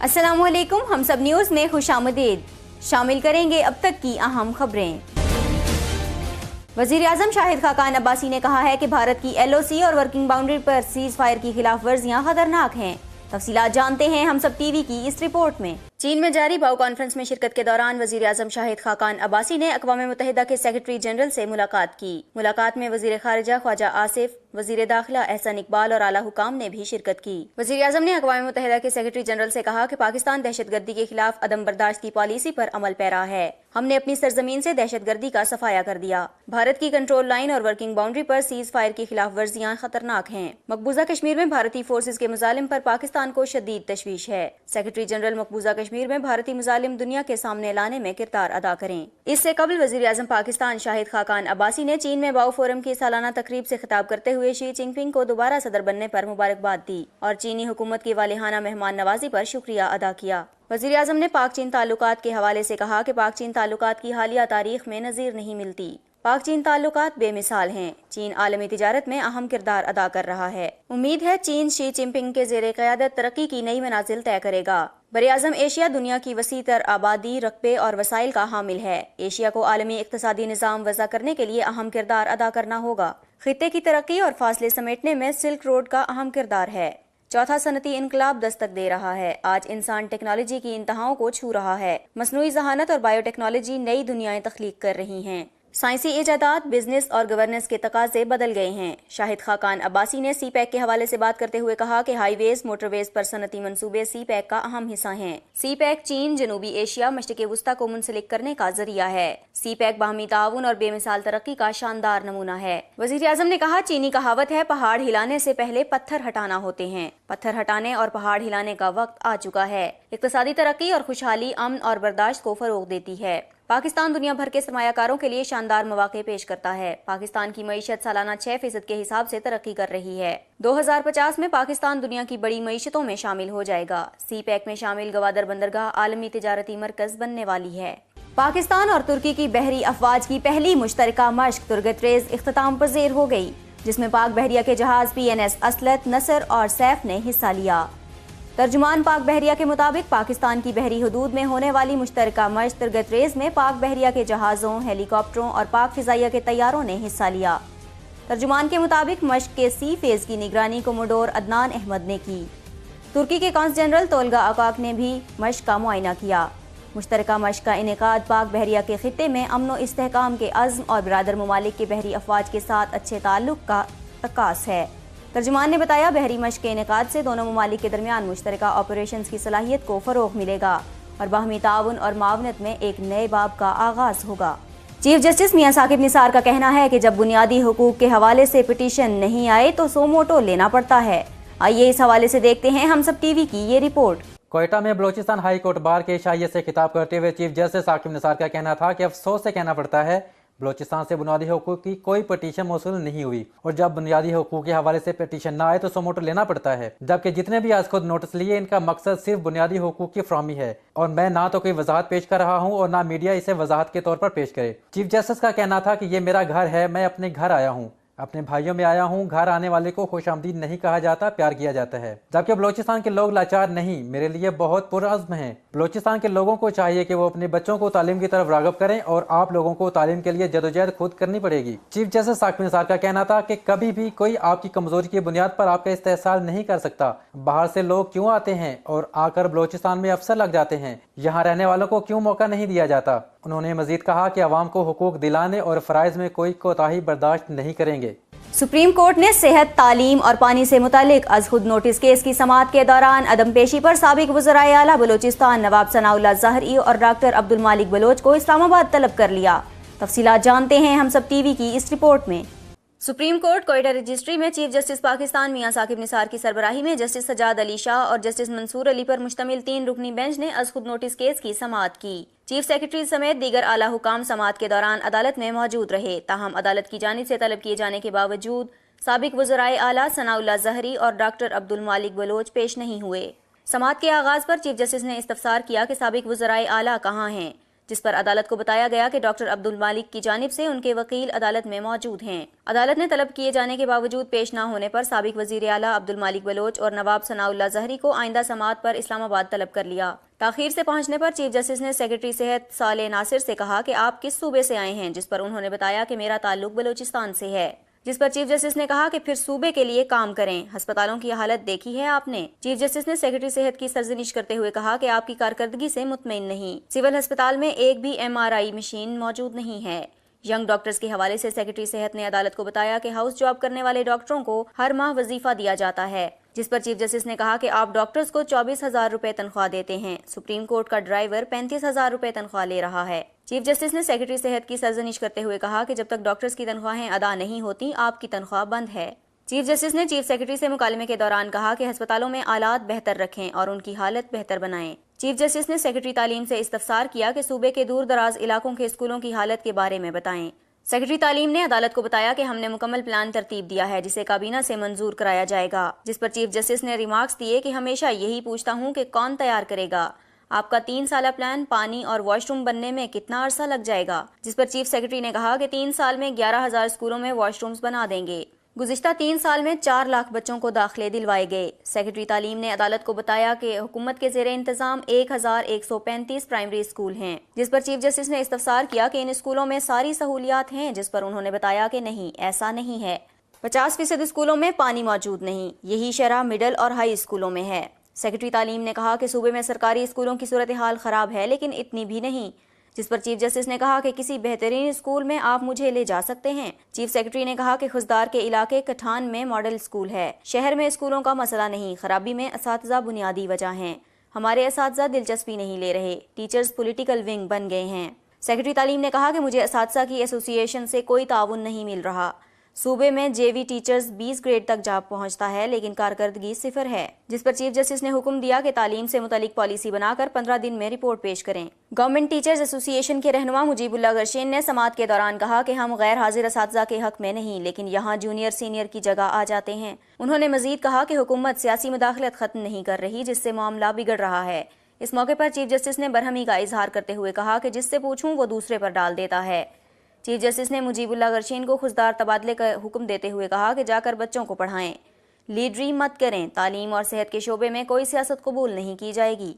अस्सलाम वालेकुम। हम सब न्यूज़ में खुशामदीद। शामिल करेंगे अब तक की अहम खबरें। वज़ीर आज़म शाहिद खाकान अब्बासी ने कहा है कि भारत की LOC और वर्किंग बाउंड्री पर सीज फायर की खिलाफ वर्जियाँ खतरनाक हैं। तफसीलात जानते हैं हम सब TV की इस रिपोर्ट में। चीन में जारी बाओ कॉन्फ्रेंस में शिरकत के दौरान वज़ीर आज़म शाहिद खाकान अब्बासी ने अक़वाम मुत्तहिदा के सेक्रेटरी जनरल से मुलाकात की। मुलाकात में वज़ीर ख़ारिजा ख्वाजा आसिफ, वज़ीर दाखिला एहसन इकबाल और आला हुकाम ने भी शिरकत की। वज़ीर आज़म ने अक़वाम मुत्तहिदा के सेक्रेटरी जनरल से कहा कि पाकिस्तान दहशतगर्दी के खिलाफ अदम बर्दाश्त की पॉलिसी पर अमल पैरा है। हमने अपनी सरजमीन से दहशतगर्दी का सफाया कर दिया। भारत की कंट्रोल लाइन और वर्किंग बाउंड्री पर सीज फायर की खिलाफ वर्जियाँ खतरनाक हैं। मकबूजा कश्मीर में भारतीय फोर्सेज के मुजालिम पर पाकिस्तान को शदीद तशवीश है। सेक्रेटरी जनरल मकबूजा कश्मीर में भारतीय मुजालिम दुनिया के सामने लाने में किरदार अदा करें। इससे कबल वज़ीर आज़म पाकिस्तान शाहिद खाकान अब्बासी ने चीन में बाओ फोरम की सालाना तकरीब से खिताब करते हुए शी जिनपिंग को दोबारा सदर बनने पर मुबारकबाद दी और चीनी हुकूमत की वालिहाना मेहमान नवाजी पर शुक्रिया अदा किया। वज़ीर आज़म ने पाक चीन ताल्लुकात के हवाले से कहा कि पाक चीन ताल्लुकात की हालिया तारीख में नज़ीर नहीं मिलती। पाक चीन ताल्लुकात बेमिसाल हैं। चीन आलमी तिजारत में अहम किरदार अदा कर रहा है। उम्मीद है चीन शी जिनपिंग के ज़ेरे क़यादत तरक्की की नई मनाजिल तय करेगा। बरे-आज़म एशिया दुनिया की वसी तर आबादी, रकबे और वसाइल का हामिल है। एशिया को आलमी इक़्तिसादी निज़ाम वज़ा करने के लिए अहम किरदार अदा करना होगा। खित्ते की तरक्की और फासले समेटने में सिल्क रोड का अहम किरदार है। चौथा सनती इनकलाब दस्तक दे रहा है। आज इंसान टेक्नोलॉजी की इंतहाओं को छू रहा है। मसनूई ज़हानत और बायोटेक्नोलॉजी नई दुनियाएं तख्लीक कर रही हैं। साइंसी इजादात, बिजनेस और गवर्नेंस के तकाजे बदल गए हैं। शाहिद खाकान अब्बासी ने CPEC के हवाले से बात करते हुए कहा कि हाईवेज, मोटरवेज पर सनती मंसूबे CPEC का अहम हिस्सा हैं। CPEC चीन, जनूबी एशिया, मशरिक़ वुस्ता को मुंसलिक करने का जरिया है। CPEC बाहमी ताउन और बेमिसाल तरक्की का शानदार नमूना है। वज़ीर आज़म ने कहा, चीनी कहावत है, पहाड़ हिलाने से पहले पत्थर हटाना होते हैं। पत्थर हटाने और पहाड़ हिलाने का वक्त आ चुका है। इक़्तिसादी तरक्की और खुशहाली अमन और बर्दाश्त को फरोग देती है। पाकिस्तान दुनिया भर के सरमायाकारों के लिए शानदार मौके पेश करता है। पाकिस्तान की मईशत सालाना 6% के हिसाब से तरक्की कर रही है। 2050 में पाकिस्तान दुनिया की बड़ी मईशतों में शामिल हो जाएगा। CPEC में शामिल गवादर बंदरगाह आलमी तिजारती मरकज बनने वाली है। पाकिस्तान और तुर्की की बहरी अफवाज की पहली मुश्तरका मश्क तुर्गतरेज इख्तिताम पज़ीर हो गई, जिसमें पाक बहरिया के जहाज PNS असलत, नसर और सैफ ने हिस्सा लिया। तर्जुमान पाक बहरिया के मुताबिक पाकिस्तान की बहरी हदूद में होने वाली मुश्तरका मश्क तुर्गतरेज में पाक बहरिया के जहाज़ों, हेलीकॉप्टरों और पाक फिजाइया के तैयारों ने हिस्सा लिया। तर्जुमान के मुताबिक मश्क के C फेज़ की निगरानी कोमोडोर अदनान अहमद ने की। तुर्की के कॉन्स जनरल तोलगा अकाक ने भी मश्क का मुआयना किया। मुश्तरका मश्क का इनेकाद पाक बहरिया के खित्ते में अमन व इस्तेहकाम के अज़्म और बिरादर ममालिक के बहरी अफवाज के साथ अच्छे ताल्लुक का अक्कास है। तर्जुमान ने बताया, बहरी मश्क के इनेकाद से दोनों ममालिक के दरमियान मुश्तरका ऑपरेशंस की सलाहियत को फ़रोग़ मिलेगा और बाहमी ताउन और मावनत में एक नए बाब का आगाज़ होगा। चीफ जस्टिस मियां साकिब निसार का कहना है कि जब बुनियादी हुकूक के हवाले से पिटीशन नहीं आए तो सो मोटो लेना पड़ता है। आइए इस हवाले से देखते हैं हम सब TV की ये रिपोर्ट। कोयटा में बलोचिस्तान हाई कोर्ट बार के इशाइये से खिताब करते हुए चीफ जस्टिस साकिब निसार का कहना था कि अफसोस से कहना पड़ता है, बलोचिस्तान से बुनियादी हुकूक की कोई पटीशन मौसूल नहीं हुई और जब बुनियादी हुकूक के हवाले से पटीशन ना आए तो सो मोटो लेना पड़ता है। जबकि जितने भी आज खुद नोटिस लिए, इनका मकसद सिर्फ बुनियादी हुकूक की फ्राहमी है और मैं ना तो कोई वजाहत पेश कर रहा हूँ और ना मीडिया इसे वजाहत के तौर पर पेश करे। चीफ जस्टिस का कहना था कि ये मेरा घर है, मैं अपने घर आया हूँ, अपने भाइयों में आया हूँ। घर आने वाले को खुशामदीद नहीं कहा जाता, प्यार किया जाता है। जबकि बलोचिस्तान के लोग लाचार नहीं, मेरे लिए बहुत पुरअज़्म हैं। बलोचिस्तान के लोगों को चाहिए कि वो अपने बच्चों को तालीम की तरफ राग़िब करें और आप लोगों को तालीम के लिए जदोजहद खुद करनी पड़ेगी। चीफ जस्टिस साकिब निसार का कहना था कि कभी भी कोई आपकी कमजोरी की बुनियाद पर आपका इस्तेहसाल नहीं कर सकता। बाहर से लोग क्यों आते हैं और आकर बलोचिस्तान में अफसर लग जाते हैं, यहाँ रहने वालों को क्यों मौका नहीं दिया जाता। उन्होंने मजीद कहा कि अवाम को हुकूक दिलाने और फ़राइज़ में कोई कोताही बर्दाश्त नहीं करेंगे। सुप्रीम कोर्ट ने सेहत, तालीम और पानी से मुतालिक अज खुद नोटिस केस की समाअत के दौरान अदम पेशी पर साबिक वज़राए आला बलोचिस्तान नवाब सनाउल्लाह ज़हरी और डॉक्टर अब्दुल मालिक बलोच को इस्लामाबाद तलब कर लिया। तफसीलात जानते हैं हम सब TV की इस रिपोर्ट में। सुप्रीम कोर्ट कोयटा रजिस्ट्री में चीफ जस्टिस पाकिस्तान मियां साकिब निसार की सरबराही में जस्टिस सजाद अली शाह और जस्टिस मंसूर अली पर मुश्तमिल 3 रुकनी बेंच ने अज खुद नोटिस केस की समाअत की। चीफ सेक्रेटरी समेत दीगर आला हुकाम समाअत के दौरान अदालत में मौजूद रहे। ताहम अदालत की जानिब से तलब किए जाने के बावजूद साबिक वज़राए आला सनाउल्लाह ज़हरी और डॉक्टर अब्दुल मालिक बलोच पेश नहीं हुए। समाअत के आगाज़ पर चीफ जस्टिस ने इस्तफसार किया कि साबिक वज़राए आला कहाँ हैं। जिस पर अदालत को बताया गया कि डॉक्टर अब्दुल मालिक की जानिब से उनके वकील अदालत में मौजूद हैं। अदालत ने तलब किए जाने के बावजूद पेश न होने पर साबिक वजीर आला अब्दुल मालिक बलोच और नवाब सनाउल्लाह जहरी को आइंदा समाअत पर इस्लामाबाद तलब कर लिया। ताखीर से पहुंचने पर चीफ जस्टिस ने सेक्रेटरी सेहत साले नासिर से कहा कि आप किस सूबे से आए हैं, जिस पर उन्होंने बताया कि मेरा ताल्लुक बलोचिस्तान से है। जिस पर चीफ जस्टिस ने कहा कि फिर सूबे के लिए काम करें, अस्पतालों की हालत देखी है आपने। चीफ जस्टिस ने सेक्रेटरी सेहत की सरजनिश करते हुए कहा कि आपकी कारकर्दगी से मुतमईन नहीं, सिविल अस्पताल में एक भी MRI मशीन मौजूद नहीं है। यंग डॉक्टर्स के हवाले से सेक्रेटरी सेहत ने अदालत को बताया कि हाउस जॉब करने वाले डॉक्टरों को हर माह वजीफा दिया जाता है, जिस पर चीफ जस्टिस ने कहा कि आप डॉक्टर्स को 24,000 रुपए तनख्वाह देते हैं, सुप्रीम कोर्ट का ड्राइवर 35,000 रुपए तनख्वाह ले रहा है। चीफ जस्टिस ने सेक्रेटरी सेहत की सरजनिश करते हुए कहा कि जब तक डॉक्टर्स की तनख्वाहें अदा नहीं होती, आपकी तनख्वाह बंद है। चीफ जस्टिस ने चीफ सेक्रेटरी से मुकालमे के दौरान कहा कि अस्पतालों में आलात बेहतर रखें और उनकी हालत बेहतर बनाएं। चीफ जस्टिस ने सेक्रेटरी तालीम से इस्तफसार किया कि सूबे के दूर दराज इलाकों के स्कूलों की हालत के बारे में बताएं। सेक्रेटरी तालीम ने अदालत को बताया कि हमने मुकम्मल प्लान तरतीब दिया है, जिसे काबीना से मंजूर कराया जाएगा। जिस पर चीफ जस्टिस ने रिमार्क्स दिए कि हमेशा यही पूछता हूँ कि कौन तैयार करेगा, आपका 3 साला प्लान पानी और वॉशरूम बनने में कितना अरसा लग जाएगा। जिस पर चीफ सेक्रेटरी ने कहा कि 3 साल में 11,000 स्कूलों में वॉशरूम्स बना देंगे। गुज़िश्ता 3 साल में 4 लाख बच्चों को दाखिले दिलवाए गए। सेक्रेटरी तालीम ने अदालत को बताया कि हुकूमत के ज़ेरे इंतजाम 1,135 प्राइमरी स्कूल हैं। जिस पर चीफ जस्टिस ने इस्तफसार किया कि इन स्कूलों में सारी सहूलियात हैं, जिस पर उन्होंने बताया कि नहीं, ऐसा नहीं है। 50% स्कूलों में पानी मौजूद नहीं, यही शरह मिडल और हाई स्कूलों में है। सेक्रेटरी तालीम ने कहा कि सूबे में सरकारी स्कूलों की सूरत हाल खराब है, लेकिन इतनी भी नहीं। जिस पर चीफ जस्टिस ने कहा कि किसी बेहतरीन स्कूल में आप मुझे ले जा सकते हैं। चीफ सेक्रेटरी ने कहा कि खुजदार के इलाके कठान में मॉडल स्कूल है। शहर में स्कूलों का मसला नहीं, खराबी में असातिज़ा बुनियादी वजह हैं। हमारे असातिज़ा दिलचस्पी नहीं ले रहे, टीचर्स पॉलिटिकल विंग बन गए हैं। सेक्रेटरी तालीम ने कहा कि मुझे असातिज़ा की एसोसिएशन से कोई ताउन नहीं मिल रहा। सूबे में JV टीचर्स 20 ग्रेड तक जा पहुंचता है, लेकिन कारकर्दगी 0 है। जिस पर चीफ जस्टिस ने हुक्म दिया कि तालीम से मुतालिक पॉलिसी बनाकर 15 दिन में रिपोर्ट पेश करें। गवर्नमेंट टीचर्स एसोसिएशन के रहनुमा मुजीबुल्लाह गर्शेन ने समाअत के दौरान कहा कि हम गैर हाजिर असातिज़ा के हक में नहीं, लेकिन यहाँ जूनियर सीनियर की जगह आ जाते हैं। उन्होंने मजीद कहा कि हुकूमत सियासी मुदाखलत खत्म नहीं कर रही, जिससे मामला बिगड़ रहा है। इस मौके पर चीफ जस्टिस ने बरहमी का इजहार करते हुए कहा कि जिससे पूछूं वो दूसरे पर डाल देता है। चीफ जस्टिस ने मुजीबुल्लाह गर्शीन को खुशदार तबादले का हुक्म देते हुए कहा कि जाकर बच्चों को पढ़ाएं, लीडरी मत करें। तालीम और सेहत के शोबे में कोई सियासत कबूल नहीं की जाएगी।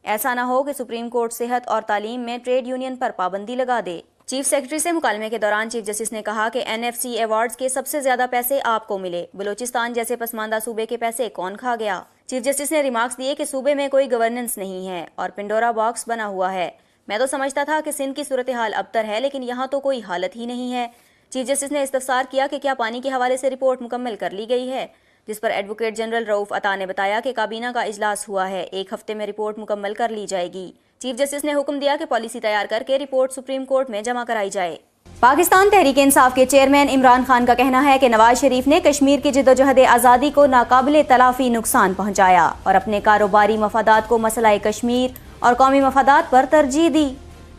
ऐसा ना हो कि सुप्रीम कोर्ट सेहत और तालीम में ट्रेड यूनियन पर पाबंदी लगा दे। चीफ सेक्रेटरी से मुकालमे के दौरान चीफ जस्टिस ने कहा कि NFC अवार्ड्स के सबसे ज्यादा पैसे आपको मिले, बलोचिस्तान जैसे पसमानदा सूबे के पैसे कौन खा गया। चीफ जस्टिस ने रिमार्क्स दिए कि सूबे में कोई गवर्नेंस नहीं है और पिंडोरा बॉक्स बना हुआ है। मैं तो समझता था कि सिंध की सूरत हाल अबतर है, लेकिन यहाँ तो कोई हालत ही नहीं है। चीफ जस्टिस ने इस्तफसार किया कि क्या पानी के हवाले से रिपोर्ट मुकम्मल कर ली गई है, जिस पर एडवोकेट जनरल रऊफ अता ने बताया कि काबीना का इजलास हुआ है, 1 हफ्ते में रिपोर्ट मुकम्मल कर ली जाएगी। चीफ जस्टिस ने हुक्म दिया कि पॉलिसी तैयार करके रिपोर्ट सुप्रीम कोर्ट में जमा कराई जाए। पाकिस्तान तहरीक इंसाफ के चेयरमैन इमरान खान का कहना है कि नवाज शरीफ ने कश्मीर की जिद्दोजहद आज़ादी को नाकाबिले तलाफी नुकसान पहुँचाया और अपने कारोबारी मफादात को मसला कश्मीर और कौमी मफादात पर तरजीह दी।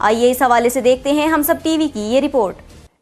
आइए इस हवाले से देखते हैं हम सब TV की ये रिपोर्ट।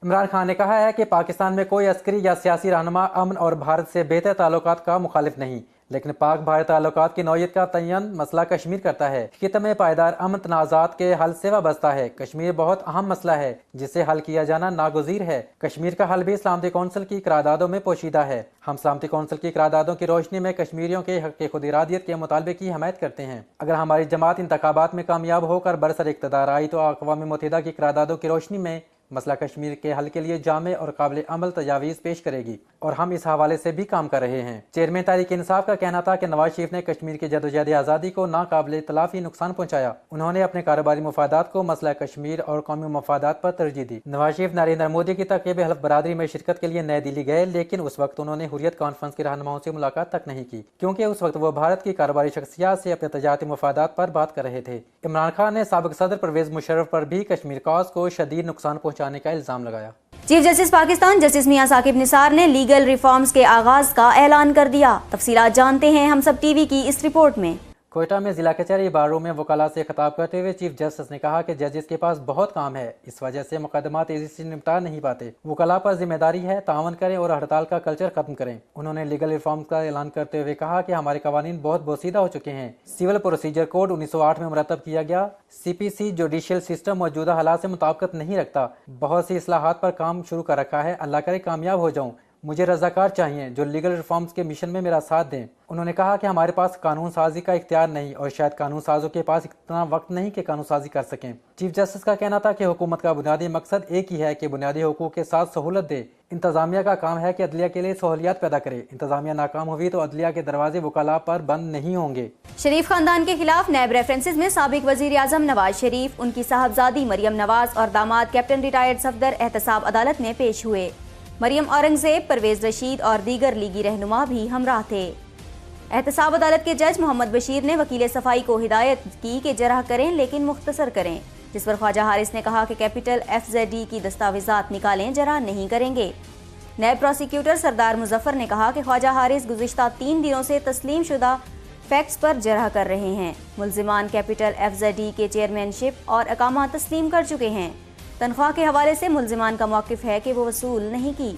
इमरान खान ने कहा है कि पाकिस्तान में कोई अस्करी या सियासी रहनुमा अमन और भारत से बेहतर ताल्लुकात का मुखालिफ नहीं, लेकिन पाक भारत ताल्लुकात की नौयत का तयन मसला कश्मीर करता है। खित्ते में पायदार अमन तनाज़ात के हल से वाबस्ता है। कश्मीर बहुत अहम मसला है जिसे हल किया जाना नागुज़ीर है। कश्मीर का हल भी सलामती कौंसिल की करारदादों में पोशीदा है। हम सलामती कौंसिल की करारदादों की रोशनी में कश्मीरियों के हक़ खुद इरादियत के मुतालबे की हमायत करते हैं। अगर हमारी जमात इंतखाबात में कामयाब होकर बरसर इक़्तिदार आई तो अक़वाम मुत्तहिदा की करारदादों की रोशनी में मसला कश्मीर के हल के लिए जामे और काबिल अमल तजावीज़ पेश करेगी और हम इस हवाले से भी काम कर रहे हैं। चेयरमैन तहरीक इंसाफ का कहना था कि नवाज शरीफ ने कश्मीर की जदोजहद आज़ादी को नाकाबिल तलाफी नुकसान पहुँचाया। उन्होंने अपने कारोबारी मफादात को मसला कश्मीर और कौमी मफादात पर तरजीह दी। नवाज शरीफ नरेंद्र मोदी की तक़रीब हल्फ बरादरी में शिरकत के लिए नई दिल्ली गए, लेकिन उस वक्त उन्होंने हुर्रियत कॉन्फ्रेंस के रहनुमाओं से मुलाकात तक नहीं की, क्योंकि उस वक्त वो भारत की कारोबारी शख्सियात से अपने तजारती मफादात पर बात कर रहे थे। इमरान खान ने साबिक सदर परवेज मुशर्रफ पर भी कश्मीर कॉज को शदीद नुकसान पहुँचाने का इल्जाम लगाया। चीफ जस्टिस पाकिस्तान जस्टिस मियां साकिब निसार ने लीगल रिफॉर्म्स के आगाज का ऐलान कर दिया। तफसीलात जानते हैं हम सब TV की इस रिपोर्ट में। कोयटा में जिला कचहरी बार रूम में वकाला से खिताब करते हुए चीफ जस्टिस ने कहा कि जजेस के पास बहुत काम है, इस वजह से मुकदमा तेजी से निपटा नहीं पाते। वकाला पर जिम्मेदारी है, तावन करें और हड़ताल का कल्चर खत्म करें। उन्होंने लीगल रिफॉर्म का ऐलान करते हुए कहा कि हमारे कवानीन बहुत बोसीदा हो चुके हैं। सिविल प्रोसीजर कोड 1908 में मुरतब किया गया। CPC जुडिशियल सिस्टम मौजूदा हालात से मुताबिकत नहीं रखता। बहुत सी इस्लाहात पर काम शुरू कर रखा है। अल्लाह करे कामयाब हो जाऊं। मुझे रजाकार चाहिए जो लीगल रिफॉर्म्स के मिशन में मेरा साथ दें। उन्होंने कहा कि हमारे पास कानून साजी का इख्तियार नहीं और शायद कानून साजों के पास इतना वक्त नहीं कि कानून साजी कर सकें। चीफ जस्टिस का कहना था कि हुकूमत का बुनियादी मकसद एक ही है कि बुनियादी हुकूक के साथ सहूलत दे। इंतजामिया का काम है कि अदलिया के लिए सहूलियात पैदा करे। इंतजामिया नाकाम हुई तो अदलिया के दरवाजे वकाला पर बंद नहीं होंगे। शरीफ खानदान के खिलाफ नैब रेफरेंसेज में साबिक वजीर आजम नवाज शरीफ, उनकी साहबजादी मरियम नवाज और दामाद कैप्टन रिटायर्ड सफदर एहतसाब अदालत में पेश हुए। मरियम औरंगजेब, परवेज रशीद और दीगर लीगी रहनुमा भी हमराह थे। एहतसाब अदालत के जज मोहम्मद बशीर ने वकील सफाई को हिदायत की कि जरह करें लेकिन मुख्तसर करें, जिस पर ख्वाजा हारिस ने कहा कि कैपिटल FZD की दस्तावेजात निकालें, जरह नहीं करेंगे। नैब प्रोसिक्यूटर सरदार मुजफ्फर ने कहा कि ख्वाजा हारिस गुज़िश्ता 3 दिनों से तस्लीम शुदा फैक्ट्स पर जरह कर रहे हैं। मुल्जिमान कैपिटल FZD के चेयरमैनशिप और अकामा तस्लीम कर चुके हैं। तनख्वाह के हवाले से मुल्जिमान का मौक़िफ़ है कि वो वसूल नहीं की।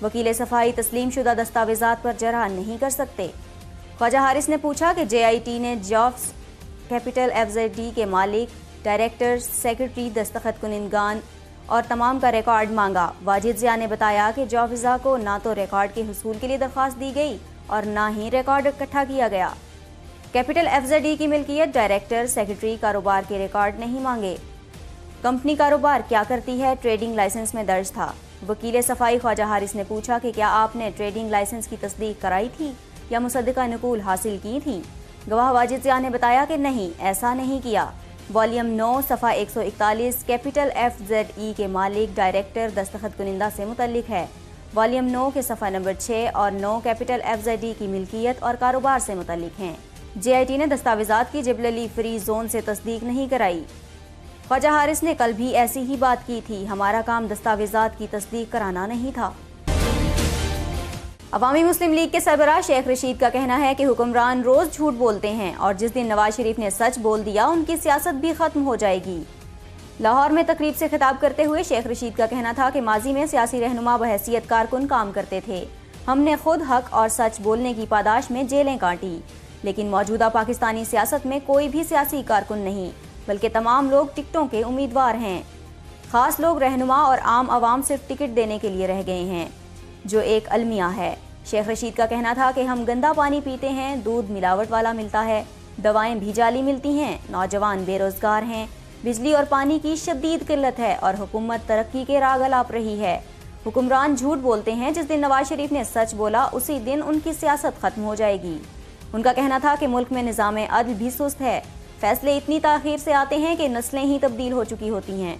वकील सफाई तस्लीम शुदा दस्तावेजात पर जरह नहीं कर सकते। ख्वाजा हारिस ने पूछा कि JIT ने जॉब्स कैपिटल FZD के मालिक, डायरेक्टर, सेक्रेटरी, दस्तखत कुनिंदगान और तमाम का रिकॉर्ड मांगा। वाजिद ज़िया ने बताया कि जॉबिज़ा को ना तो रिकॉर्ड के हुसूल के लिए दरख्वास्त दी गई और ना ही रिकॉर्ड इकट्ठा किया गया। कैपिटल FZD की मिल्कियत, डायरेक्टर, सेक्रेटरी, कारोबार के रिकॉर्ड नहीं मांगे। कंपनी कारोबार क्या करती है, ट्रेडिंग लाइसेंस में दर्ज था। वकील सफाई ख्वाजा हारिस ने पूछा कि क्या आपने ट्रेडिंग लाइसेंस की तस्दीक कराई थी या मुसद्दिका नकूल हासिल की थी। गवाह वाजिद ज़िया ने बताया कि नहीं, ऐसा नहीं किया। वॉल्यूम 9 सफ़ा 141 कैपिटल FZE के मालिक, डायरेक्टर, दस्तखत कुनिंदा से मुतल्लिक है। वॉल्यूम 9 के सफ़ा नंबर 6 और 9 कैपिटल FZD की मिल्कियत और कारोबार से मुतल्लिक हैं। JIT ने दस्तावेजात की जिबलली फ्री जोन से तस्दीक नहीं कराई। ख्वाजा हारिस ने कल भी ऐसी ही बात की थी। हमारा काम दस्तावेजात की तस्दीक कराना नहीं था। अवामी मुस्लिम लीग के सरबराह शेख रशीद का कहना है कि हुक्मरान रोज झूठ बोलते हैं और जिस दिन नवाज शरीफ ने सच बोल दिया उनकी सियासत भी खत्म हो जाएगी। लाहौर में तकरीब से खिताब करते हुए शेख रशीद का कहना था कि माजी में सियासी रहनुमा बहैसियत कारकुन काम करते थे। हमने खुद हक और सच बोलने की पादाश में जेलें काटी, लेकिन मौजूदा पाकिस्तानी सियासत में कोई भी सियासी कारकुन नहीं बल्कि तमाम लोग टिकटों के उम्मीदवार हैं। खास लोग रहनुमा और आम आवाम सिर्फ टिकट देने के लिए रह गए हैं, जो एक अलमिया है। शेख रशीद का कहना था कि हम गंदा पानी पीते हैं, दूध मिलावट वाला मिलता है, दवाएं भी जाली मिलती हैं, नौजवान बेरोजगार हैं, बिजली और पानी की शदीद किल्लत है और हुकूमत तरक्की के राग अलाप रही है। हुक्मरान झूठ बोलते हैं। जिस दिन नवाज शरीफ ने सच बोला उसी दिन उनकी सियासत खत्म हो जाएगी। उनका कहना था कि मुल्क में निज़ाम अदल भी सुस्त है, फैसले इतनी ताख़ीर से आते हैं कि नस्लें ही तब्दील हो चुकी होती हैं।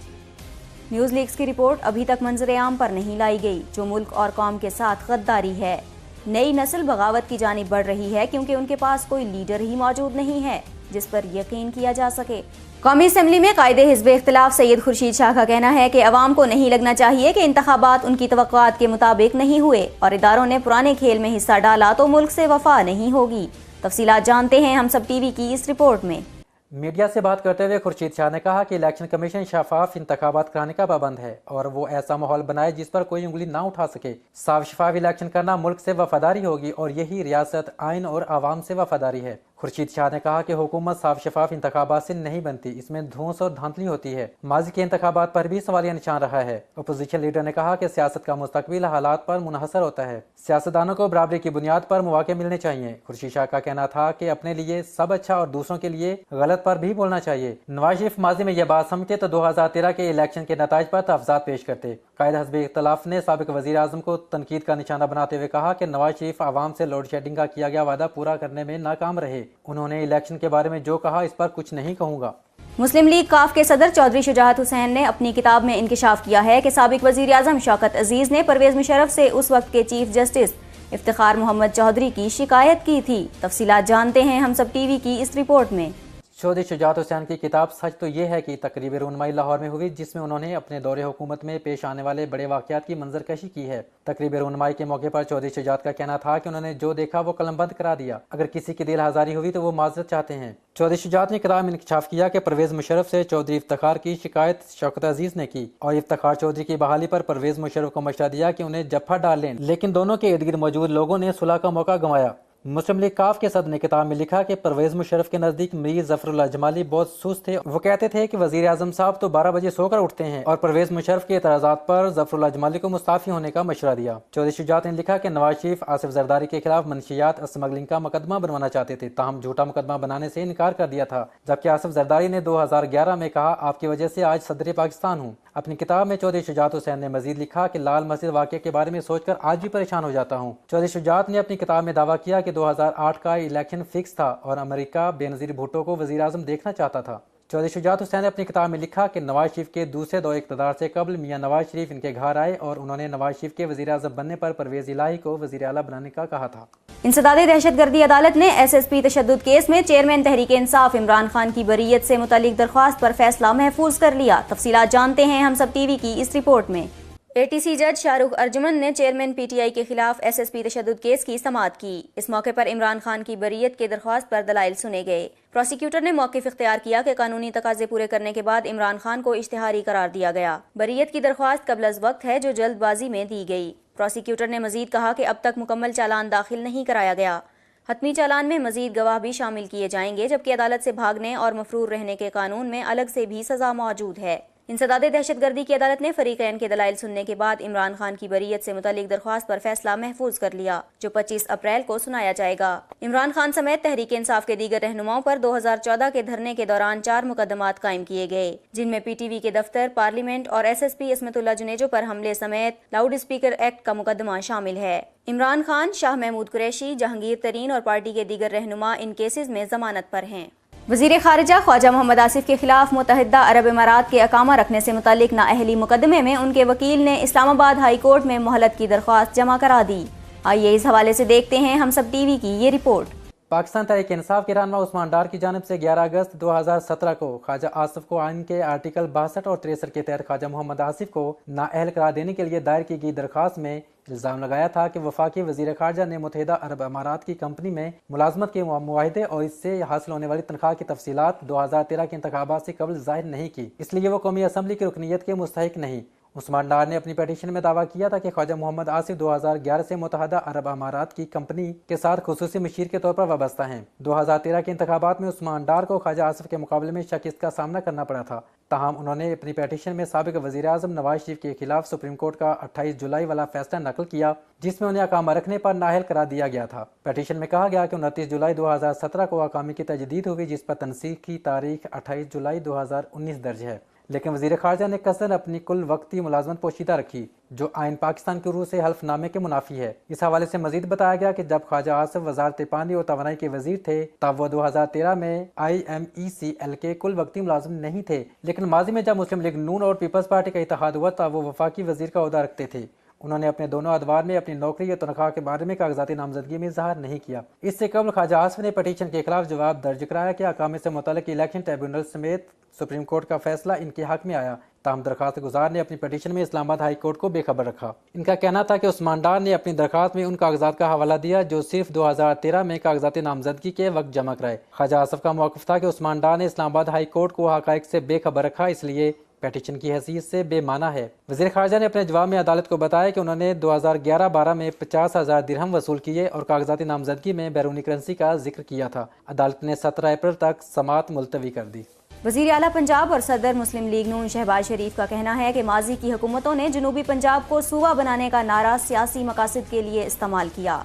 न्यूज़ लीक्स की रिपोर्ट अभी तक मंजर आम पर नहीं लाई गई, जो मुल्क और कौम के साथ गद्दारी है। नई नस्ल बगावत की जानिब बढ़ रही है क्योंकि उनके पास कोई लीडर ही मौजूद नहीं है जिस पर यकीन किया जा सके। कौमी असम्बली में कायदे हिज़्ब इख्तिलाफ सैयद खुर्शीद शाह का कहना है कि अवाम को नहीं लगना चाहिए कि इंतखाबात उनकी तवक्कुआत के मुताबिक नहीं हुए और इदारों ने पुराने खेल में हिस्सा डाला तो मुल्क से वफा नहीं होगी। तफसीलात जानते हैं हम सब टीवी की इस रिपोर्ट में। मीडिया से बात करते हुए खुर्शीद शाह ने कहा कि इलेक्शन कमीशन शफाफ इंतखाबात कराने का पाबंद है और वो ऐसा माहौल बनाए जिस पर कोई उंगली ना उठा सके। साफ शफाफ इलेक्शन करना मुल्क से वफादारी होगी और यही रियासत, आइन और आवाम से वफादारी है। खुर्शीद शाह ने कहा कि हुकूमत साफ शफाफ इंतखाबात से नहीं बनती, इसमें धूस और धांधली होती है। माजी के इंतखाबात पर भी सवालिया निशान रहा है। अपोजिशन लीडर ने कहा कि सियासत का मुस्तकबिल हालात पर मुनहसर होता है, सियासतदानों को बराबरी की बुनियाद पर मौके मिलने चाहिए। खुर्शीद शाह का कहना था कि अपने लिए सब अच्छा और दूसरों के लिए गलत पर भी बोलना चाहिए। नवाज शरीफ माजी में यह बात समझते तो 2013 के इलेक्शन के नताइज पर तहफ़्ज़ात पेश करते। कायद हिज़्ब इख्तिलाफ ने साबिक वज़ीर आज़म को तनकीद का निशाना बनाते हुए कहा कि नवाज शरीफ आवाम से लोड शेडिंग का किया गया वादा पूरा करने में नाकाम रहे। उन्होंने इलेक्शन के बारे में जो कहा इस पर कुछ नहीं कहूँगा। मुस्लिम लीग काफ के सदर चौधरी शुजाअत हुसैन ने अपनी किताब में इंकिशाफ किया है कि साबिक वज़ीर आज़म शौकत अजीज़ ने परवेज़ मुशर्रफ से उस वक्त के चीफ जस्टिस इफ्तिखार मोहम्मद चौधरी की शिकायत की थी। तफसीलात जानते हैं हम सब टीवी की इस रिपोर्ट में। चौधरी शुजात हुसैन की किताब सच तो ये है कि तकरीब रनमाई लाहौर में हुई, जिसमें उन्होंने अपने दौरे हुकूमत में पेश आने वाले बड़े वाक़यात की मंजरकशी की है। तकरीब रनमाई के मौके पर चौधरी शुजात का कहना था कि उन्होंने जो देखा वो कलमबंद करा दिया। अगर किसी की दिल आज़ारी हुई तो वो माजरत चाहते हैं। चौधरी शुजात ने किताब में इंकशाफ किया कि परवेज़ मुशर्रफ से चौधरी इफ्तिखार की शिकायत शौकत अजीज़ ने की और इफ्तिखार चौधरी की बहाली पर परवेज़ मुशर्रफ को मशवरा दिया कि उन्हें जफ्फा डाल लें, लेकिन दोनों के इर्द गिर्द मौजूद लोगों ने सुलह का मौका गंवाया। मुस्लिम लीग काफ के सदर ने किताब में लिखा कि परवेज़ मुशर्रफ के नज़दीक मीर ज़फ़रुल्लाह जमाली बहुत सुस्त थे। वो कहते थे कि वज़ीर आज़म साहब तो 12 बजे सोकर उठते हैं और परवेज़ मुशर्रफ के एतराज़ात पर ज़फ़रुल्लाह जमाली को मुस्ताफ़ी होने का मशवरा दिया। चौधरी शुजात ने लिखा कि नवाज शरीफ आसिफ ज़रदारी के खिलाफ मनशियात स्मगलिंग का मुकदमा बनवाना चाहते थे, ताहम झूठा मुकदमा बनाने से इनकार कर दिया था, जबकि आसिफ ज़रदारी ने 2011 में कहा आपकी वजह से आज सदर पाकिस्तान हूँ। अपनी किताब में चौधरी शुजात हुसैन ने मजीद लिखा कि लाल मस्जिद वाक़े के बारे में सोचकर आज भी परेशान हो जाता हूँ। चौधरी शुजात ने अपनी किताब में दावा किया कि 2008 का इलेक्शन फिक्स था और अमेरिका बेनज़ीर भुट्टो को वज़ीर आज़म देखना चाहता था। चौधरी शुजात हुसैन ने अपनी किताब में लिखा कि नवाज शरीफ के दूसरे दौर इक़्तिदार से कबल मियाँ नवाज शरीफ इनके घर आए और उन्होंने नवाज शरीफ के वज़ीर आज़म बनने पर परवेज़ इलाही को वज़ीर आला बनाने का कहा था। इंसदादे दहशतगर्दी अदालत ने SSP तशद्दुद केस में चेयरमैन तहरीक इंसाफ इमरान खान की बरीयत से मुतालिक दरख्वास्त पर फैसला महफूज कर लिया। तफसीलात जानते हैं हम सब TV की इस रिपोर्ट में। ATC जज शाहरुख अर्जुमन ने चेयरमैन PTI के खिलाफ SSP तशद्दुद केस की समाअत की। इस मौके पर इमरान खान की बरीयत के दरख्वास्त पर दलाइल सुने गए। प्रोसिक्यूटर ने मौक़िफ़ इख्तियार किया कि कानूनी तकाज़े पूरे करने के बाद इमरान खान को इश्तिहारी करार दिया गया। बरीयत की दरख्वास्त कबल अज़ वक्त है जो जल्दबाजी में दी गई। प्रोसिक्यूटर ने मजीद कहा कि अब तक मुकम्मल चालान दाखिल नहीं कराया गया। हतमी चालान में मजीद गवाह भी शामिल किए जाएंगे, जबकि अदालत से भागने और मफरूर रहने के कानून में अलग से भी सजा मौजूद है। इंसदादे दहशतगर्दी की अदालत ने फरीकैन के दलाइल सुनने के बाद इमरान खान की बरीयत से मुतालिक दरख्वास्त पर फैसला महफूज कर लिया, जो 25 अप्रैल को सुनाया जाएगा। इमरान खान समेत तहरीक इंसाफ के दीगर रहनुमाओं पर 2014 के धरने के दौरान 4 मुकदमात कायम किए गए, जिनमें PTV के दफ्तर, पार्लियामेंट और SSP इसमतुल्लाह जुनेजो पर हमले समेत लाउड स्पीकर एक्ट का मुकदमा शामिल है। इमरान खान, शाह महमूद कुरैशी, जहांगीर तरीन और पार्टी के दीगर रहनुमा इन केसेस में जमानत पर हैं। वज़ीर ख़ारिजा ख्वाजा मोहम्मद आसिफ के खिलाफ मुत्तहिदा अरब इमारात के अकामा रखने से मुतालिक नाअहली मुकदमे में उनके वकील ने इस्लामाबाद हाई कोर्ट में मोहलत की दरख्वास्त जमा करा दी। आइए इस हवाले से देखते हैं हम सब TV की ये रिपोर्ट। पाकिस्तान तहरीक इंसाफ के रहनुमा उस्मान डार की जानिब से 11 अगस्त 2017 को ख्वाजा आसिफ को आइन के आर्टिकल 62 और 63 के तहत ख्वाजा मोहम्मद आसिफ को नाअहल करार देने के लिए दायर की गई दरख्वास्त में इल्ज़ाम लगाया था कि वफाकी वज़ीर ख़ारिजा ने मुत्तहिदा अरब अमारात की कंपनी में मुलाजमत के मुआहदे और इससे हासिल होने वाली तनख्वाह की तफसीलात 2013 के इंतखाबात से कबल ज़ाहिर नहीं की, इसलिए वो कौमी असम्बली की रुकनीत के मुस्तहिक नहीं। उस्मान डार ने अपनी पिटीशन में दावा किया था कि ख्वाजा मोहम्मद आसिफ 2011 से मुत्तहिदा अरब अमारात की कंपनी के साथ खुसूसी मशीर के तौर पर वाबस्ता हैं। 2013 के इंतखाबात में उस्मान डार को ख्वाजा आसिफ के मुकाबले में शिकस्त का सामना करना पड़ा था। ताहम उन्होंने अपनी पिटीशन में साबिक वज़ीर आज़म नवाज शरीफ के खिलाफ सुप्रीम कोर्ट का 28 जुलाई वाला फैसला नकल किया, जिसमें उन्हें अकामा रखने पर नाअहल करार दिया गया था। पिटीशन में कहा गया कि 29 जुलाई 2017 को अकामे की तजदीद हुई, जिस पर तनसीख की तारीख 28 जुलाई 2019 दर्ज है, लेकिन वज़ीर ख़ारिजा ने कसरन अपनी कुल वक्ती मुलाजमत पोशीदा रखी, जो आइन पाकिस्तान के रूह से हल्फनामे के मुनाफी है। इस हवाले से मजीद बताया गया कि जब ख्वाजा आसिफ वज़ारत पानी और तवानाई के वजीर थे, तब वो 2013 में IMECL के कुल वक्ती मुलाजिम नहीं थे, लेकिन माजी में जब मुस्लिम लीग नून और पीपल्स पार्टी का इत्तेहाद हुआ तब वो वफाकी वजीर का ओहदा रखते थे। उन्होंने अपने दोनों अदवार में अपनी नौकरी या तनख्वाह के बारे में कागजाती नामजदगी में इजहार नहीं किया। इससे कबल ख्वाजा आसिफ ने पिटीशन के खिलाफ जवाब दर्ज कराया कि अकामे से मुतल्लिक इलेक्शन ट्रिब्यूनल समेत सुप्रीम कोर्ट का फैसला इनके हक में आया। ताहम दरखास्त गुजार ने अपनी पिटीशन में इस्लामाबाद हाई कोर्ट को बेखबर रखा। इनका कहना था कि उस्मान डार ने अपनी दरखास्त में उन कागजात का हवाला दिया जो सिर्फ 2013 में कागजाती नामजदगी के वक्त जमा कराए। ख्वाजा आसिफ का मौक़िफ़ था कि उस्मान डार ने इस्लामाबाद हाई कोर्ट को हक़ाइक़ से बेखबर रखा, इसलिए पिटीशन की हैसियत से बेमाना है। वज़ीर ख़ारिजा ने अपने जवाब में अदालत को बताया कि उन्होंने 2011-12 में 50,000 दिरहम वसूल किए और कागजाती नामजदगी में बैरूनी करेंसी का जिक्र किया था। अदालत ने 17 अप्रैल तक समाअत मुलतवी कर दी। वज़ीर आला पंजाब और सदर मुस्लिम लीग नून शहबाज शरीफ का कहना है कि माजी की हुकूमतों ने जनूबी पंजाब को सूबा बनाने का नारा सियासी मकासद के लिए इस्तेमाल किया।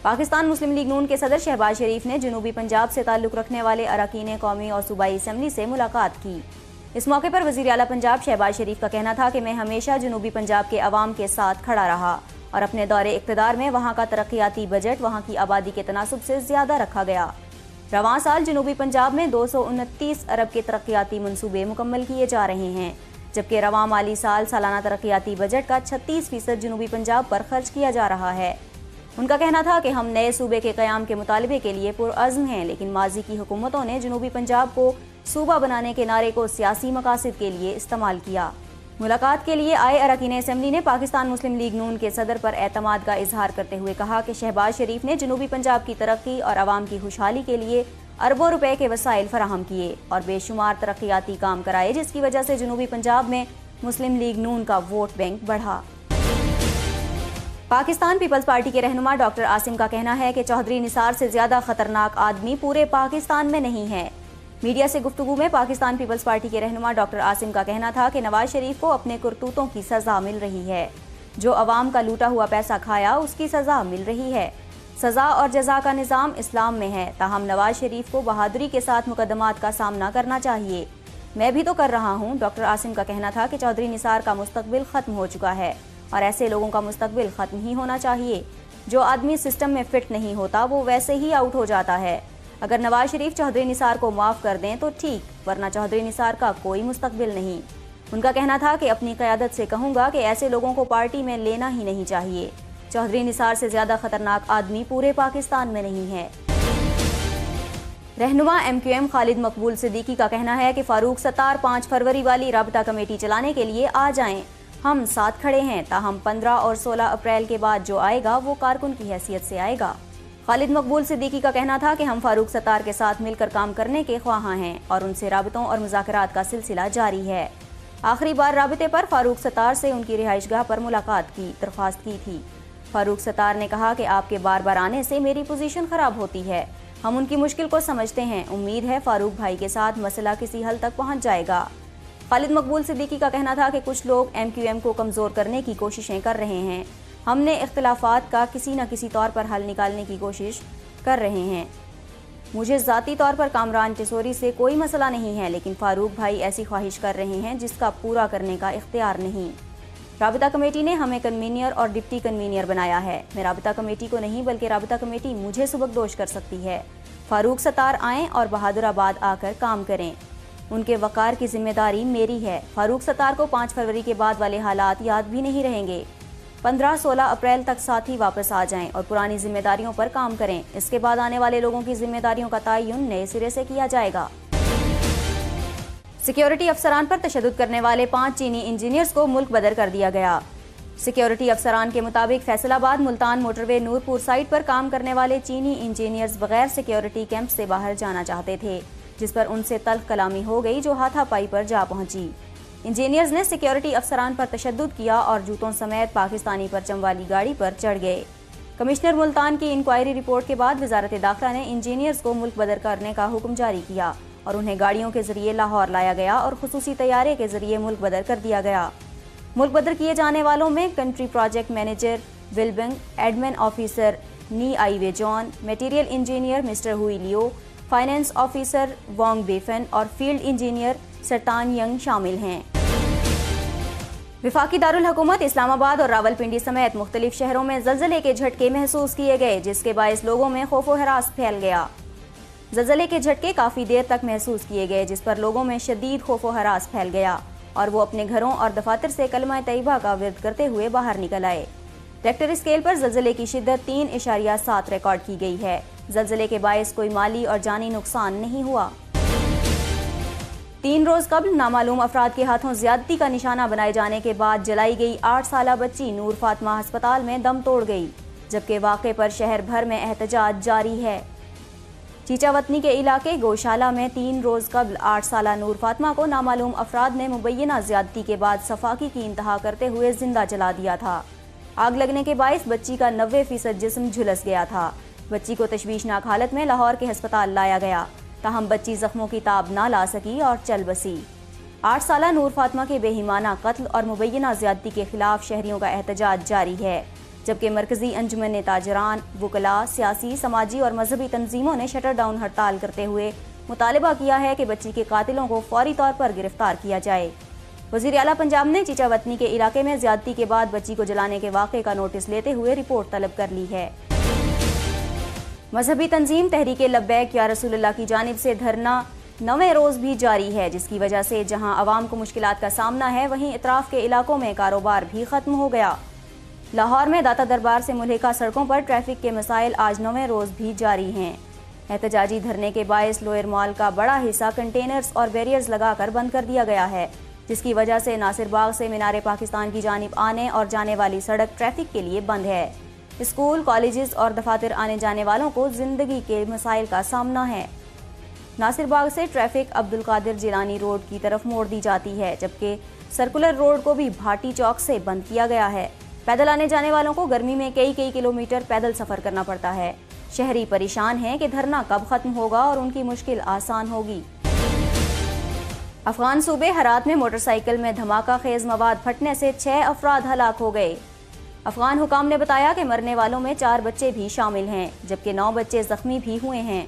पाकिस्तान मुस्लिम लीग नून के सदर शहबाज शरीफ ने जनूबी पंजाब से ताल्लुक़ रखने वाले अरकान कौमी और सूबाई असम्बली से मुलाकात की। इस मौके पर वज़ीर आला पंजाब शहबाज शरीफ का कहना था कि मैं हमेशा जनूबी पंजाब के अवाम के साथ खड़ा रहा और अपने दौरे इक़्तिदार में वहाँ का तरक्याती बजट वहाँ की आबादी के तनासुब से ज़्यादा रखा गया। रवां साल जनूबी पंजाब में 229 अरब के तरक्याती मंसूबे मुकम्मल किए जा रहे हैं, जबकि रवां माली साल सालाना तरक्याती बजट का 36% जनूबी पंजाब पर खर्च किया जा रहा है। ان کا کہنا تھا کہ ہم نئے صوبے کے قیام کے مطالبے کے لیے پرعزم ہیں، لیکن ماضی کی حکومتوں نے جنوبی پنجاب کو صوبہ بنانے کے نعرے کو سیاسی مقاصد کے لیے استعمال کیا۔ ملاقات کے لیے آئے اراکین اسمبلی نے پاکستان مسلم لیگ نون کے صدر پر اعتماد کا اظہار کرتے ہوئے کہا کہ شہباز شریف نے جنوبی پنجاب کی ترقی اور عوام کی خوشحالی کے لیے اربوں روپے کے وسائل فراہم کیے اور بے شمار ترقیاتی کام کرائے، جس کی وجہ سے جنوبی پنجاب میں مسلم لیگ نون کا ووٹ بینک بڑھا۔ پاکستان پیپلز پارٹی کے رہنما ڈاکٹر عاصم کا کہنا ہے کہ چودھری نثار سے زیادہ خطرناک آدمی پورے پاکستان میں نہیں ہے۔ میڈیا سے گفتگو میں پاکستان پیپلز پارٹی کے رہنما ڈاکٹر عاصم کا کہنا تھا کہ نواز شریف کو اپنے کرتوتوں کی سزا مل رہی ہے، جو عوام کا لوٹا ہوا پیسہ کھایا اس کی سزا مل رہی ہے۔ سزا اور جزا کا نظام اسلام میں ہے، تاہم نواز شریف کو بہادری کے ساتھ مقدمات کا سامنا کرنا چاہیے۔ میں بھی تو کر رہا ہوں۔ ڈاکٹر عاصم کا کہنا تھا کہ چودھری نثار کا مستقبل ختم ہو چکا ہے اور ایسے لوگوں کا مستقبل ختم ہی ہونا چاہیے۔ جو آدمی سسٹم میں فٹ نہیں ہوتا وہ ویسے ہی آؤٹ ہو جاتا ہے۔ اگر نواز شریف چودھری نثار کو معاف کر دیں تو ٹھیک، ورنہ چودھری نثار کا کوئی مستقبل نہیں۔ ان کا کہنا تھا کہ اپنی قیادت سے کہوں گا کہ ایسے لوگوں کو پارٹی میں لینا ہی نہیں چاہیے۔ چودھری نثار سے زیادہ خطرناک آدمی پورے پاکستان میں نہیں ہے۔ رہنما ایم کیو ایم خالد مقبول صدیقی کا کہنا ہے کہ فاروق ستار 5 فروری والی رابطہ کمیٹی چلانے کے لیے آ جائیں، ہم ساتھ کھڑے ہیں، تاہم 15 اور 16 اپریل کے بعد جو آئے گا وہ کارکن کی حیثیت سے آئے گا۔ خالد مقبول صدیقی کا کہنا تھا کہ ہم فاروق ستار کے ساتھ مل کر کام کرنے کے خواہاں ہیں اور ان سے رابطوں اور مذاکرات کا سلسلہ جاری ہے۔ آخری بار رابطے پر فاروق ستار سے ان کی رہائش گاہ پر ملاقات کی درخواست کی تھی۔ فاروق ستار نے کہا کہ آپ کے بار بار آنے سے میری پوزیشن خراب ہوتی ہے، ہم ان کی مشکل کو سمجھتے ہیں، امید ہے فاروق بھائی کے ساتھ مسئلہ کسی حل تک پہنچ جائے گا۔ خالد مقبول صدیقی کا کہنا تھا کہ کچھ لوگ ایم کیو ایم کو کمزور کرنے کی کوششیں کر رہے ہیں، ہم نے اختلافات کا کسی نہ کسی طور پر حل نکالنے کی کوشش کر رہے ہیں۔ مجھے ذاتی طور پر کامران ٹیسوری سے کوئی مسئلہ نہیں ہے، لیکن فاروق بھائی ایسی خواہش کر رہے ہیں جس کا پورا کرنے کا اختیار نہیں۔ رابطہ کمیٹی نے ہمیں کنوینئر اور ڈپٹی کنوینئر بنایا ہے، میں رابطہ کمیٹی کو نہیں بلکہ رابطہ کمیٹی مجھے سبکدوش کر سکتی ہے۔ فاروق ستار آئیں اور بہادر آباد آ کر کام کریں، ان کے وقار کی ذمہ داری میری ہے۔ فاروق ستار کو 5 فروری کے بعد والے حالات یاد بھی نہیں رہیں گے۔ 15-16 اپریل تک ساتھی واپس آ جائیں اور پرانی ذمہ داریوں پر کام کریں، اس کے بعد آنے والے لوگوں کی ذمہ داریوں کا تعین نئے سرے سے کیا جائے گا۔ سیکیورٹی افسران پر تشدد کرنے والے 5 چینی انجینئرز کو ملک بدر کر دیا گیا۔ سیکیورٹی افسران کے مطابق فیصل آباد ملتان موٹر وے نورپور سائٹ پر کام کرنے والے چینی انجینئرز بغیر سیکیورٹی کیمپ سے باہر جانا چاہتے تھے، جس پر ان سے تلخ کلامی ہو گئی جو ہاتھا پائی پر جا پہنچی۔ انجینئرز نے سیکیورٹی افسران پر تشدد کیا اور جوتوں سمیت پاکستانی پرچم والی گاڑی پر چڑھ گئے۔ کمشنر ملتان کی انکوائری رپورٹ کے بعد وزارت داخلہ نے انجینئرز کو ملک بدر کرنے کا حکم جاری کیا اور انہیں گاڑیوں کے ذریعے لاہور لایا گیا اور خصوصی طیارے کے ذریعے ملک بدر کر دیا گیا۔ ملک بدر کیے جانے والوں میں کنٹری پروجیکٹ مینیجر ویلبنگ، ایڈمن آفیسر نی آئی وے جان، material engineer mister Hui Liu, finance officer Wang بیفن اور فیلڈ انجینئر سرطان ینگ شامل ہیں۔ وفاقی دارالحکومت اسلام آباد اور راولپنڈی سمیت مختلف شہروں میں زلزلے کے جھٹکے محسوس کیے گئے، جس کے باعث لوگوں میں خوف و ہراس پھیل گیا۔ زلزلے کے جھٹکے کافی دیر تک محسوس کیے گئے، جس پر لوگوں میں شدید خوف و ہراس پھیل گیا اور وہ اپنے گھروں اور دفاتر سے کلمہ طیبہ کا ورد کرتے ہوئے باہر نکل آئے۔ ریکٹر اسکیل پر زلزلے کی شدت 3.7 ریکارڈ کی گئی ہے۔ زلزلے کے باعث کوئی مالی اور جانی نقصان نہیں ہوا۔ 3 روز قبل نامعلوم افراد کے ہاتھوں زیادتی کا نشانہ بنائے جانے کے بعد جلائی گئی 8 سالہ بچی نور فاطمہ ہسپتال میں دم توڑ گئی، جبکہ واقعے پر شہر بھر میں احتجاج جاری ہے۔ چیچا وطنی کے علاقے گوشالہ میں 3 روز قبل 8 سالہ نور فاطمہ کو نامعلوم افراد نے مبینہ زیادتی کے بعد صفاقی کی انتہا کرتے ہوئے زندہ جلا دیا تھا۔ آگ لگنے کے باعث بچی کا 90% جسم جھلس گیا تھا۔ بچی کو تشویشناک حالت میں لاہور کے ہسپتال لایا گیا، تاہم بچی زخموں کی تاب نہ لا سکی اور چل بسی۔ 8 سالہ نور فاطمہ کے بے ایمانہ قتل اور مبینہ زیادتی کے خلاف شہریوں کا احتجاج جاری ہے، جبکہ مرکزی انجمن تاجران، وکلاء، سیاسی، سماجی اور مذہبی تنظیموں نے شٹر ڈاؤن ہڑتال کرتے ہوئے مطالبہ کیا ہے کہ بچی کے قاتلوں کو فوری طور پر گرفتار کیا جائے۔ وزیر اعلیٰ پنجاب نے چیچا وطنی کے علاقے میں زیادتی کے بعد بچی کو جلانے کے واقعے کا نوٹس لیتے ہوئے رپورٹ طلب کر لی ہے۔ مذہبی تنظیم تحریک لبیک یا رسول اللہ کی جانب سے دھرنا 9ویں روز بھی جاری ہے، جس کی وجہ سے جہاں عوام کو مشکلات کا سامنا ہے، وہیں اطراف کے علاقوں میں کاروبار بھی ختم ہو گیا۔ لاہور میں داتا دربار سے ملحقہ سڑکوں پر ٹریفک کے مسائل آج 9ویں روز بھی جاری ہیں۔ احتجاجی دھرنے کے باعث لوئر مال کا بڑا حصہ کنٹینرز اور بیریئرز لگا کر بند کر دیا گیا ہے، جس کی وجہ سے ناصر باغ سے مینار پاکستان کی جانب آنے اور جانے والی سڑک ٹریفک کے لیے بند ہے۔ اسکول، کالجز اور دفاتر آنے جانے والوں کو زندگی کے مسائل کا سامنا ہے۔ ناصر باغ سے ٹریفک عبدالقادر جیلانی روڈ کی طرف موڑ دی جاتی ہے، جبکہ سرکولر روڈ کو بھی بھاٹی چوک سے بند کیا گیا ہے۔ پیدل آنے جانے والوں کو گرمی میں کئی کلومیٹر پیدل سفر کرنا پڑتا ہے۔ شہری پریشان ہیں کہ دھرنا کب ختم ہوگا اور ان کی مشکل آسان ہوگی۔ افغان صوبے ہرات میں موٹر سائیکل میں دھماکہ خیز مواد پھٹنے سے 6 افراد ہلاک ہو گئے۔ افغان حکام نے بتایا کہ مرنے والوں میں 4 بچے بھی شامل ہیں، جبکہ 9 بچے زخمی بھی ہوئے ہیں۔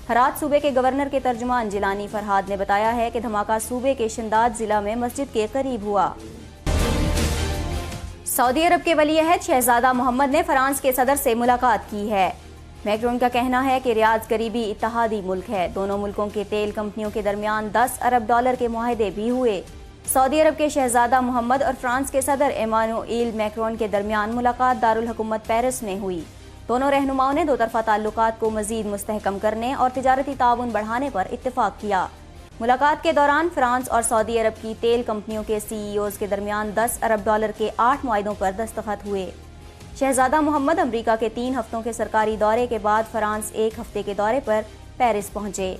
ہرات صوبے کے گورنر کے ترجمان جیلانی فرہاد نے بتایا ہے کہ دھماکہ صوبے کے شنداد ضلع میں مسجد کے قریب ہوا۔ سعودی عرب کے ولی عہد شہزادہ محمد نے فرانس کے صدر سے ملاقات کی ہے۔ میکرون کا کہنا ہے کہ ریاض قریبی اتحادی ملک ہے۔ دونوں ملکوں کے تیل کمپنیوں کے درمیان 10 ارب ڈالر کے معاہدے بھی ہوئے۔ سعودی عرب کے شہزادہ محمد اور فرانس کے صدر ایمانوئیل میکرون کے درمیان ملاقات دارالحکومت پیرس میں ہوئی۔ دونوں رہنماؤں نے دو طرفہ تعلقات کو مزید مستحکم کرنے اور تجارتی تعاون بڑھانے پر اتفاق کیا۔ ملاقات کے دوران فرانس اور سعودی عرب کی تیل کمپنیوں کے سی ای اوز کے درمیان 10 ارب ڈالر کے 8 معاہدوں پر دستخط ہوئے۔ شہزادہ محمد امریکہ کے 3 ہفتوں کے سرکاری دورے کے بعد فرانس 1 ہفتے کے دورے پر پیرس پہنچے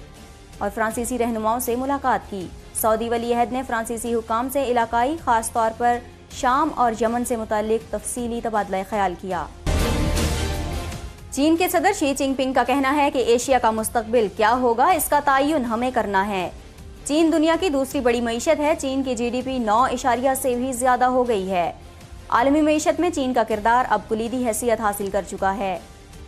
اور فرانسیسی رہنماؤں سے ملاقات کی۔ سعودی ولی عہد نے فرانسیسی حکام سے علاقائی، خاص طور پر شام اور یمن سے متعلق تفصیلی تبادلہ خیال کیا۔ چین کے صدر شی جن پنگ کا کہنا ہے کہ ایشیا کا مستقبل کیا ہوگا اس کا تعین ہمیں کرنا ہے۔ چین دنیا کی دوسری بڑی معیشت ہے۔ چین کی جی ڈی پی 9 سے بھی زیادہ ہو گئی ہے۔ عالمی معیشت میں چین کا کردار اب کلیدی حیثیت حاصل کر چکا ہے۔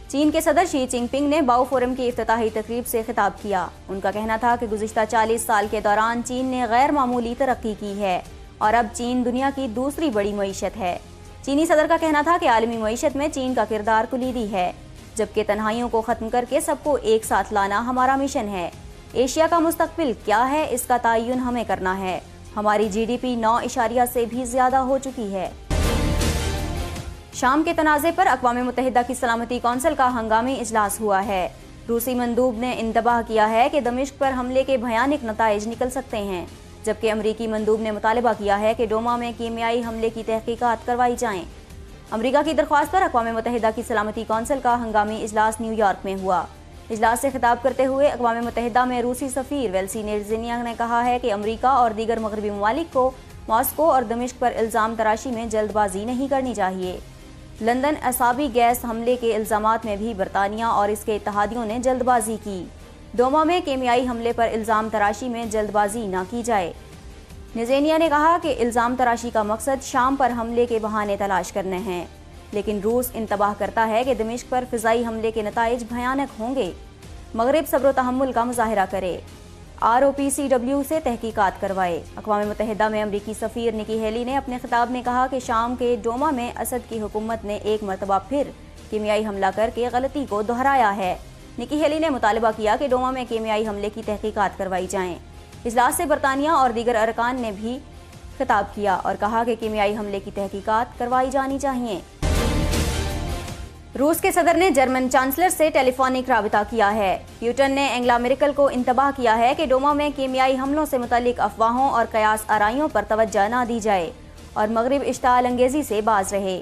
چین کے صدر شی جن پنگ نے باؤ فورم کی افتتاحی تقریب سے خطاب کیا۔ ان کا کہنا تھا کہ گزشتہ 40 سال کے دوران چین نے غیر معمولی ترقی کی ہے اور اب چین دنیا کی دوسری بڑی معیشت ہے۔ چینی صدر کا کہنا تھا کہ عالمی معیشت میں چین کا کردار کلیدی ہے، جبکہ تنہائیوں کو ختم کر کے سب کو ایک ساتھ لانا ہمارا مشن ہے۔ ایشیا کا مستقبل کیا ہے اس کا تعین ہمیں کرنا ہے۔ ہماری جی ڈی پی 9 سے بھی زیادہ ہو چکی ہے۔ شام کے تنازع پر اقوام متحدہ کی سلامتی کونسل کا ہنگامی اجلاس ہوا ہے۔ روسی مندوب نے انتباہ کیا ہے کہ دمشق پر حملے کے بھیانک نتائج نکل سکتے ہیں، جبکہ امریکی مندوب نے مطالبہ کیا ہے کہ ڈوما میں کیمیائی حملے کی تحقیقات کروائی جائیں۔ امریکہ کی درخواست پر اقوام متحدہ کی سلامتی کونسل کا ہنگامی اجلاس نیو یارک میں ہوا۔ اجلاس سے خطاب کرتے ہوئے اقوام متحدہ میں روسی سفیر ویلسی نیرزینیا نے کہا ہے کہ امریکہ اور دیگر مغربی ممالک کو ماسکو اور دمشق پر الزام تراشی میں جلد بازی نہیں کرنی چاہیے۔ لندن اعصابی گیس حملے کے الزامات میں بھی برطانیہ اور اس کے اتحادیوں نے جلد بازی کی۔ ڈوما میں کیمیائی حملے پر الزام تراشی میں جلد بازی نہ کی جائے۔ نیرزینیا نے کہا کہ الزام تراشی کا مقصد شام پر حملے کے بہانے تلاش کرنے ہیں، لیکن روس انتباہ کرتا ہے کہ دمشق پر فضائی حملے کے نتائج بھیانک ہوں گے۔ مغرب صبر و تحمل کا مظاہرہ کرے، ROPCW سے تحقیقات کروائے۔ اقوام متحدہ میں امریکی سفیر نکی ہیلی نے اپنے خطاب میں کہا کہ شام کے ڈوما میں اسد کی حکومت نے ایک مرتبہ پھر کیمیائی حملہ کر کے غلطی کو دہرایا ہے۔ نکی ہیلی نے مطالبہ کیا کہ ڈوما میں کیمیائی حملے کی تحقیقات کروائی جائیں۔ اجلاس سے برطانیہ اور دیگر ارکان نے بھی خطاب کیا اور کہا کہ کیمیائی حملے کی تحقیقات کروائی جانی چاہیے۔ روس کے صدر نے جرمن چانسلر سے ٹیلی فونک رابطہ کیا ہے۔ پیوٹن نے انگلا میرکل کو انتباہ کیا ہے کہ ڈوما میں کیمیائی حملوں سے متعلق افواہوں اور قیاس آرائیوں پر توجہ نہ دی جائے اور مغرب اشتعال انگیزی سے باز رہے۔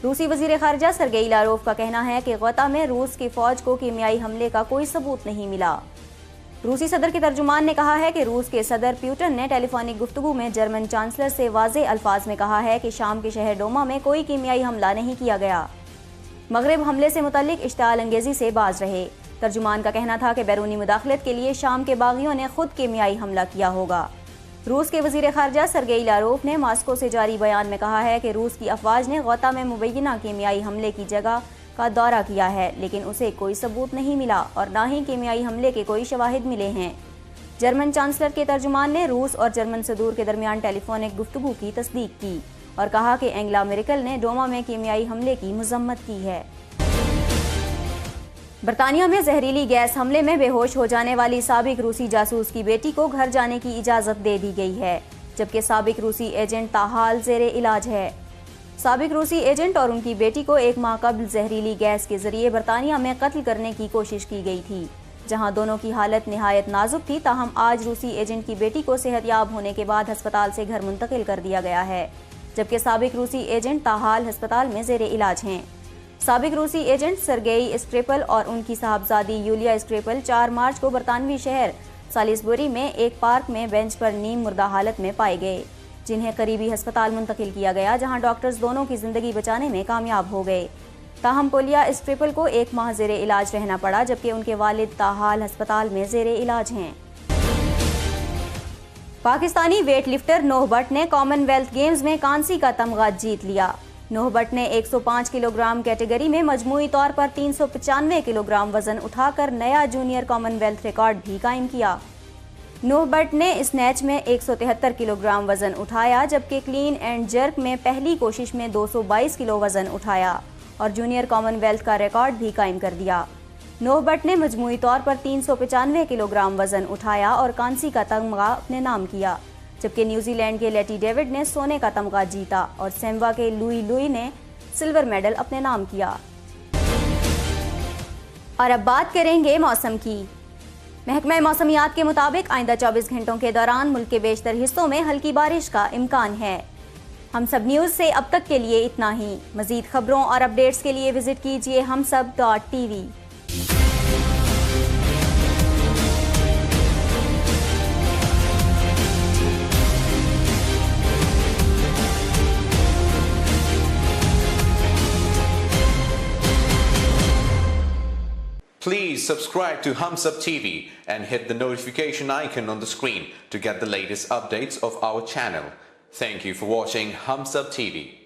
روسی وزیر خارجہ سرگئی لاروف کا کہنا ہے کہ غوطہ میں روس کی فوج کو کیمیائی حملے کا کوئی ثبوت نہیں ملا۔ روسی صدر کے ترجمان نے کہا ہے کہ روس کے صدر پیوٹن نے ٹیلی فونک گفتگو میں جرمن چانسلر سے واضح الفاظ میں کہا ہے کہ شام کے شہر ڈوما میں کوئی کیمیائی حملہ نہیں کیا گیا۔ مغرب حملے سے متعلق اشتعال انگیزی سے باز رہے۔ ترجمان کا کہنا تھا کہ بیرونی مداخلت کے لیے شام کے باغیوں نے خود کیمیائی حملہ کیا ہوگا۔ روس کے وزیر خارجہ سرگئی لاروف نے ماسکو سے جاری بیان میں کہا ہے کہ روس کی افواج نے غوطہ میں مبینہ کیمیائی حملے کی جگہ کا دورہ کیا ہے، لیکن اسے کوئی ثبوت نہیں ملا اور نہ ہی کیمیائی حملے کے کوئی شواہد ملے ہیں۔ جرمن چانسلر کے ترجمان نے روس اور جرمن صدور کے درمیان ٹیلی فونک گفتگو کی تصدیق کی اور کہا کہ انگلا میرکل نے ڈوما میں کیمیائی حملے کی مذمت کی ہے۔ برطانیہ میں زہریلی گیس حملے میں بے ہوش ہو جانے والی سابق روسی جاسوس کی بیٹی کو گھر جانے کی اجازت دے دی گئی ہے، جبکہ سابق روسی ایجنٹ تاحال زیر علاج ہے۔ साबिक रूसी एजेंट और उनकी बेटी को एक माह कबल जहरीली गैस के जरिए बरतानिया में कत्ल करने की कोशिश की गई थी, जहां दोनों की हालत निहायत नाजुक थी। ताहम आज रूसी एजेंट की बेटी को सेहतयाब होने के बाद अस्पताल से घर मुंतकिल कर दिया गया है, जबकि साबिक रूसी एजेंट ताहाल अस्पताल में जेर इलाज हैं। साबिक रूसी एजेंट सरगेई स्क्रिपल और उनकी साहबजादी यूलिया स्क्रिपल 4 मार्च को बरतानवी शहर सालिसबरी में एक पार्क में बेंच पर नीम मुर्दा हालत में पाए गए, जिन्हें करीबी अस्पताल मुंतकिल किया गया, जहां डॉक्टर्स दोनों की जिंदगी बचाने में कामयाब हो गए। ताहम पोलिया स्क्रिपल को 1 माह जेर इलाज रहना पड़ा, जबकि उनके वालिद ताहाल अस्पताल में जेर इलाज हैं। पाकिस्तानी वेट लिफ्टर नोह भट्ट ने कॉमनवेल्थ गेम्स में कांसी का तमगा जीत लिया। नोह भट्ट ने 105 किलोग्राम कैटेगरी में मजमूई तौर पर 395 किलोग्राम वजन उठाकर नया जूनियर कॉमनवेल्थ रिकॉर्ड भी कायम किया। नोह भट्ट ने स्नैच में 173 किलोग्राम वजन उठाया, जबकि क्लीन एंड जर्क में पहली कोशिश में 222 किलो वजन उठाया और जूनियर कॉमनवेल्थ का रिकॉर्ड भी कायम कर दिया। नोह भट्ट ने मजमूई तौर पर 395 किलोग्राम वजन उठाया और कांसी का तमगा अपने नाम किया, जबकि न्यूजीलैंड के लेटी डेविड ने सोने का तमगा जीता और सेम्वा के लुई ने सिल्वर मेडल अपने नाम किया। और अब बात करेंगे मौसम की। महकमा मौसमियात के मुताबिक आइंदा 24 घंटों के दौरान मुल्क के बेशतर हिस्सों में हल्की बारिश का इम्कान है। हम सब न्यूज़ से अब तक के लिए इतना ही। मज़ीद खबरों और अपडेट्स के लिए विजिट कीजिए humsab.tv। Please subscribe to Humsab TV and hit the notification icon on the screen to get the latest updates of our channel. Thank you for watching Humsab TV.